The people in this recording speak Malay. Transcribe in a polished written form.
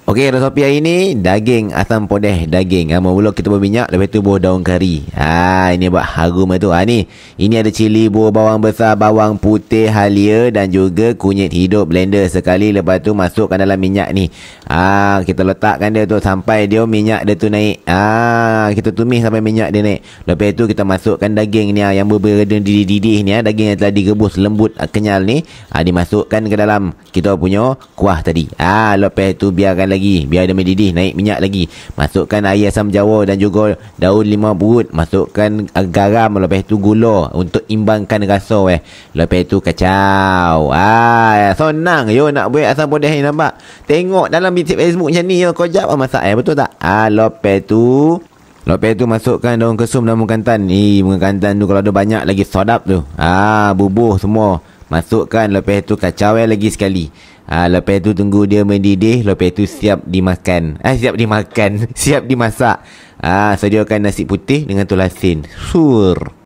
Okey, resepi hari ni daging asam pedih daging. Mula kita buat minyak, lepas tu buah daun kari. Ini buat harum tu. Ni. Ini ada cili, buah bawang besar, bawang putih halia dan juga kunyit hidup blender sekali. Lepas tu masukkan dalam minyak ni. Kita letakkan dia tu sampai dia minyak dia tu naik. Kita tumis sampai minyak dia naik. Lepas tu kita masukkan daging ni yang berdidih-didih ni, daging yang telah direbus lembut kenyal ni. Dimasukkan ke dalam kita punya kuah tadi. Lepas tu biarkan lagi, biar dia mendidih, naik minyak lagi. Masukkan air asam jawa dan juga daun limau purut. Masukkan garam, lepas tu gula untuk imbangkan rasa. Lepas tu kacau. Senang yo nak buat asam pedih ni, nampak. Tengok dalam Facebook macam ni yo, kau jap masak betul tak? Lepas tu masukkan daun kesum dan bunga kantan. Bunga kantan tu kalau ada banyak lagi sedap tu. Bubuh semua. Masukkan, lepas tu kacau lagi sekali. Lepas tu tunggu dia mendidih. Lepas tu siap dimakan. Siap dimasak. Sediakan nasi putih dengan telur asin. Sur.